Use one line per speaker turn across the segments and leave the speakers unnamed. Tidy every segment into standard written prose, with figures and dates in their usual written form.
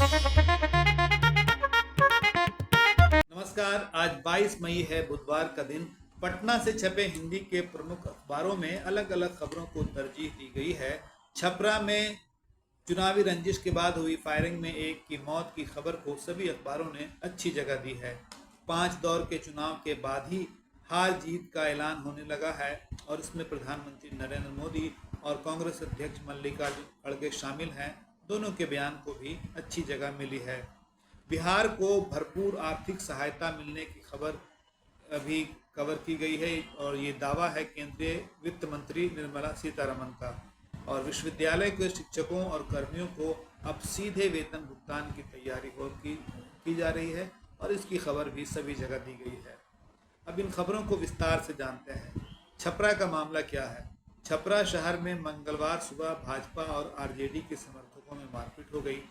नमस्कार। आज 22 मई है, बुधवार का दिन। पटना से छपे हिंदी के प्रमुख अखबारों में अलग अलग खबरों को तरजीह दी गई है। छपरा में चुनावी रंजिश के बाद हुई फायरिंग में एक की मौत की खबर को सभी अखबारों ने अच्छी जगह दी है। 5 दौर के चुनाव के बाद ही हार जीत का ऐलान होने लगा है और इसमें प्रधानमंत्री नरेंद्र मोदी और कांग्रेस अध्यक्ष मल्लिकार्जुन खड़गे शामिल हैं। दोनों के बयान को भी अच्छी जगह मिली है। बिहार को भरपूर आर्थिक सहायता मिलने की खबर अभी कवर की गई है और ये दावा है केंद्रीय वित्त मंत्री निर्मला सीतारमण का। और विश्वविद्यालय के शिक्षकों और कर्मियों को अब सीधे वेतन भुगतान की तैयारी की जा रही है और इसकी खबर भी सभी जगह दी गई है। अब इन खबरों को विस्तार से जानते हैं। छपरा का मामला क्या है? छपरा शहर में मंगलवार सुबह भाजपा और आरजेडी के समर्थकों में मारपीट हो गई।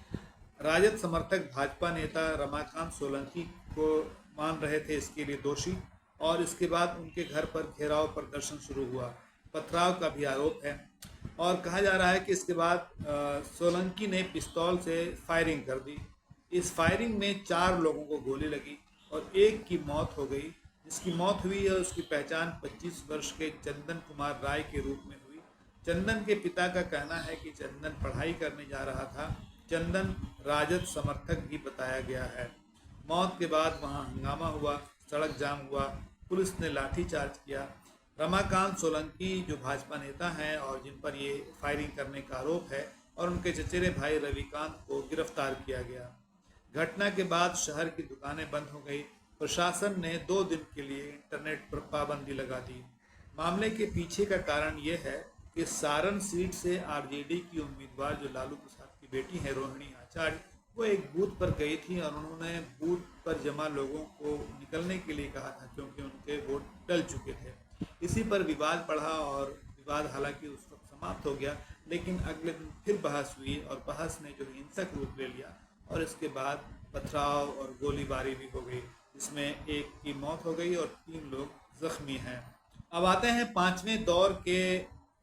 राजद समर्थक भाजपा नेता रमाकांत सोलंकी को मान रहे थे इसके लिए दोषी और इसके बाद उनके घर पर घेराव प्रदर्शन शुरू हुआ। पथराव का भी आरोप है और कहा जा रहा है कि इसके बाद सोलंकी ने पिस्तौल से फायरिंग कर दी। इस फायरिंग में 4 लोगों को गोली लगी और एक की मौत हो गई। जिसकी मौत हुई है उसकी पहचान 25 वर्ष के चंदन कुमार राय के रूप में हुई। चंदन के पिता का कहना है कि चंदन पढ़ाई करने जा रहा था। चंदन राजद समर्थक भी बताया गया है। मौत के बाद वहां हंगामा हुआ, सड़क जाम हुआ, पुलिस ने लाठीचार्ज किया। रमाकांत सोलंकी जो भाजपा नेता हैं और जिन पर ये फायरिंग करने का आरोप है और उनके चचेरे भाई रविकांत को गिरफ्तार किया गया। घटना के बाद शहर की दुकानें बंद हो गई। प्रशासन ने 2 दिन के लिए इंटरनेट पर पाबंदी लगा दी। मामले के पीछे का कारण यह है कि सारण सीट से आरजेडी की उम्मीदवार जो लालू प्रसाद की बेटी है रोहिणी आचार्य, वो एक बूथ पर गई थी और उन्होंने बूथ पर जमा लोगों को निकलने के लिए कहा था क्योंकि उनके वोट टल चुके थे। इसी पर विवाद बढ़ा और विवाद हालांकि उस वक्त समाप्त हो गया, लेकिन अगले दिन फिर बहस हुई और बहस ने जो हिंसक रूप ले लिया और इसके बाद पथराव और गोलीबारी भी हो गई, जिसमें एक की मौत हो गई और 3 लोग जख्मी हैं। अब आते हैं 5वें दौर के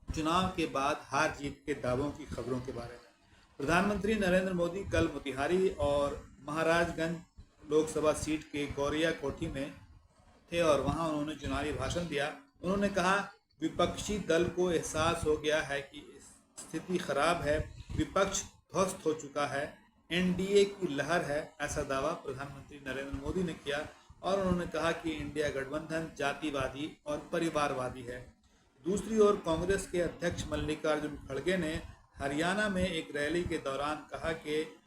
चुनाव के बाद हार जीत के दावों की खबरों के बारे में। प्रधानमंत्री नरेंद्र मोदी कल मोतिहारी और महाराजगंज लोकसभा सीट के गौरिया कोठी में थे और वहां उन्होंने चुनावी भाषण दिया। उन्होंने कहा, विपक्षी दल को एहसास हो गया है कि स्थिति खराब है, विपक्ष ध्वस्त हो चुका है, एनडीए की लहर है। ऐसा दावा प्रधानमंत्री नरेंद्र मोदी ने किया और उन्होंने कहा कि इंडिया गठबंधन जातिवादी और परिवारवादी है। दूसरी ओर कांग्रेस के अध्यक्ष मल्लिकार्जुन खड़गे ने हरियाणा में एक रैली के दौरान कहा कि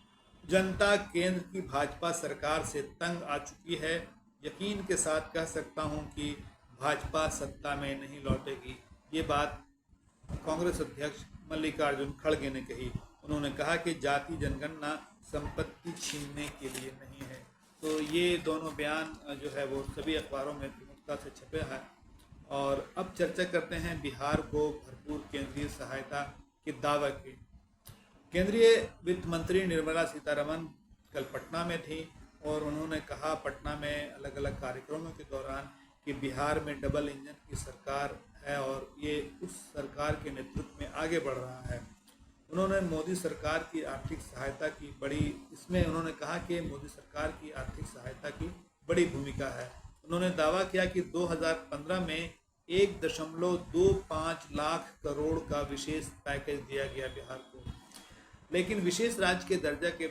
जनता केंद्र की भाजपा सरकार से तंग आ चुकी है। यकीन के साथ कह सकता हूं कि भाजपा सत्ता में नहीं लौटेगी। ये बात कांग्रेस अध्यक्ष मल्लिकार्जुन खड़गे ने कही। उन्होंने कहा कि जाति जनगणना संपत्ति छीनने के लिए नहीं है। तो ये दोनों बयान जो है वो सभी अखबारों में प्रमुखता से छपे हैं। और अब चर्चा करते हैं बिहार को भरपूर केंद्रीय सहायता के दावे की। केंद्रीय वित्त मंत्री निर्मला सीतारमण कल पटना में थी और उन्होंने कहा पटना में अलग अलग कार्यक्रमों के दौरान कि बिहार में डबल इंजन की सरकार है और ये उस सरकार के नेतृत्व में आगे बढ़ रहा है। उन्होंने मोदी सरकार की आर्थिक सहायता की उन्होंने कहा कि मोदी सरकार की आर्थिक सहायता की बड़ी भूमिका है। उन्होंने दावा किया कि 2015 में 1.25 लाख करोड़ का विशेष पैकेज दिया गया बिहार को, लेकिन विशेष राज्य के दर्जा के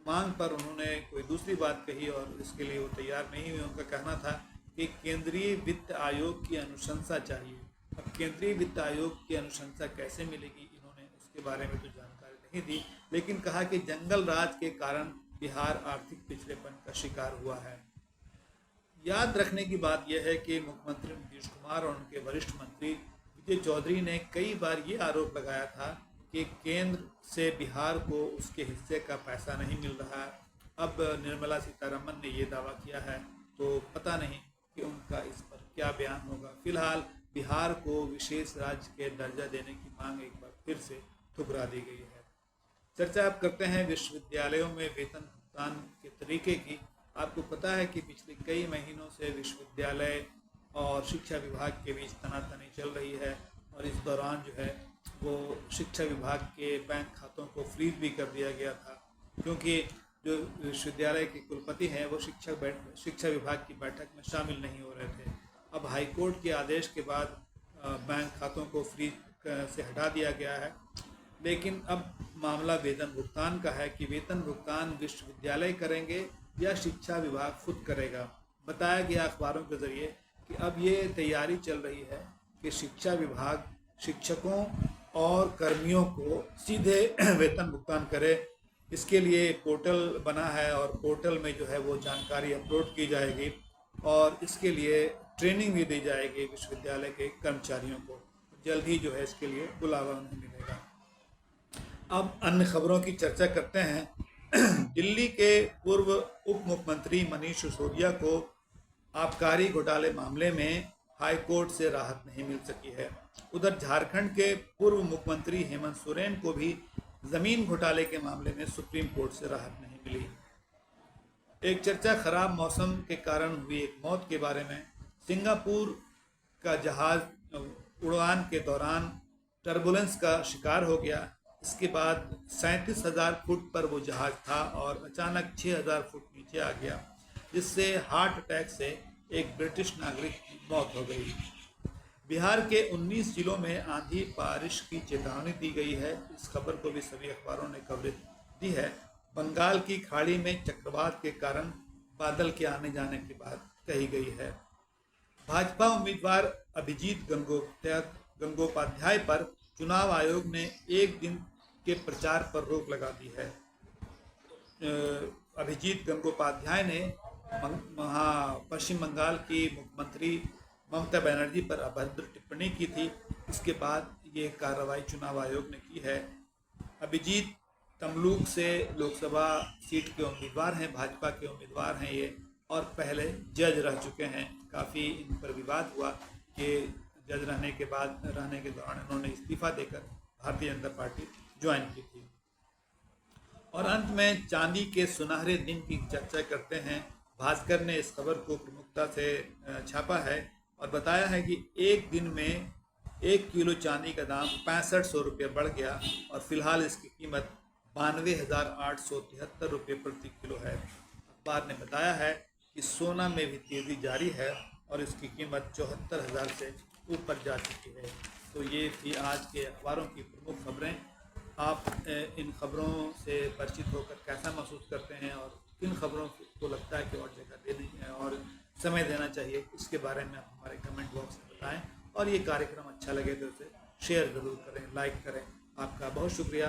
मांग पर उन्होंने कोई दूसरी बात कही और इसके लिए वो तैयार नहीं हुए। उनका कहना था कि केंद्रीय वित्त आयोग की अनुशंसा चाहिए। अब केंद्रीय वित्त आयोग की अनुशंसा कैसे मिलेगी, इन्होंने उसके बारे में तो जानकारी नहीं दी, लेकिन कहा कि जंगल राज के कारण बिहार आर्थिक पिछड़ेपन का शिकार हुआ है। याद रखने की बात यह है कि मुख्यमंत्री नीतीश कुमार और उनके वरिष्ठ मंत्री विजय चौधरी ने कई बार ये आरोप लगाया था कि केंद्र से बिहार को उसके हिस्से का पैसा नहीं मिल रहा है। अब निर्मला सीतारमण ने ये दावा किया है तो पता नहीं कि उनका इस पर क्या बयान होगा। फिलहाल बिहार को विशेष राज्य के दर्जा देने की मांग एक बार फिर से ठुकरा दी गई है। चर्चा अब करते हैं विश्वविद्यालयों में वेतन भुगतान के तरीके की। आपको पता है कि पिछले कई महीनों से विश्वविद्यालय और शिक्षा विभाग के बीच तनातनी चल रही है और इस दौरान जो है वो शिक्षा विभाग के बैंक खातों को फ्रीज भी कर दिया गया था। क्योंकि जो विश्वविद्यालय के कुलपति हैं वो शिक्षा विभाग की बैठक में शामिल नहीं हो रहे थे। अब हाईकोर्ट के आदेश के बाद बैंक खातों को फ्रीज से हटा दिया गया है, लेकिन अब मामला वेतन भुगतान का है कि वेतन भुगतान विश्वविद्यालय करेंगे या शिक्षा विभाग खुद करेगा। बताया गया अखबारों के जरिए कि अब ये तैयारी चल रही है कि शिक्षा विभाग शिक्षकों और कर्मियों को सीधे वेतन भुगतान करे। इसके लिए पोर्टल बना है और पोर्टल में जो है वो जानकारी अपलोड की जाएगी और इसके लिए ट्रेनिंग भी दी जाएगी विश्वविद्यालय के कर्मचारियों को। जल्द ही जो है इसके लिए बुलावा उन्हें मिलेगा। अब अन्य खबरों की चर्चा करते हैं। दिल्ली के पूर्व उप मुख्यमंत्री मनीष सिसोदिया को आबकारी घोटाले मामले में हाई कोर्ट से राहत नहीं मिल सकी है। उधर झारखंड के पूर्व मुख्यमंत्री हेमंत सोरेन को भी जमीन घोटाले के मामले में सुप्रीम कोर्ट से राहत नहीं मिली। एक चर्चा खराब मौसम के कारण हुई एक मौत के बारे में। सिंगापुर का जहाज उड़ान के दौरान टर्बुलेंस का शिकार हो गया। इसके बाद 37,000 फुट पर वो जहाज था और अचानक 6,000 फुट नीचे आ गया, जिससे हार्ट अटैक से एक ब्रिटिश नागरिक की मौत हो गई। बिहार के 19 जिलों में आंधी बारिश की चेतावनी दी गई है। इस खबर को भी सभी अखबारों ने कवरेज दी है। बंगाल की खाड़ी में चक्रवात के कारण बादल के आने जाने की बात कही गई है। भाजपा उम्मीदवार अभिजीत गंगोपाध्याय पर चुनाव आयोग ने एक दिन के प्रचार पर रोक लगा दी है। अभिजीत गंगोपाध्याय ने पश्चिम बंगाल की मुख्यमंत्री ममता बनर्जी पर अभद्र टिप्पणी की थी। इसके बाद ये कार्रवाई चुनाव आयोग ने की है। अभिजीत तमलुक से लोकसभा सीट के उम्मीदवार हैं, भाजपा के उम्मीदवार हैं ये, और पहले जज रह चुके हैं। काफ़ी इन पर विवाद हुआ कि जज रहने के दौरान उन्होंने इस्तीफा देकर भारतीय जनता पार्टी ज्वाइन की थी। और अंत में चांदी के सुनहरे दिन की चर्चा करते हैं। भास्कर ने इस खबर को प्रमुखता से छापा है और बताया है कि एक दिन में 1 किलो चांदी का दाम 6500 रुपये बढ़ गया और फिलहाल इसकी कीमत 92,873 रुपये प्रति किलो है। अखबार ने बताया है कि सोना में भी तेज़ी जारी है और इसकी कीमत 74,000 से ऊपर जा चुकी है। तो ये थी आज के अखबारों की प्रमुख खबरें। आप इन खबरों से परिचित होकर कैसा महसूस करते हैं और किन खबरों को लगता है कि और जगह देनी है और समय देना चाहिए, इसके बारे में आप हमारे कमेंट बॉक्स में बताएं। और ये कार्यक्रम अच्छा लगे तो इसे शेयर ज़रूर करें, लाइक करें। आपका बहुत शुक्रिया।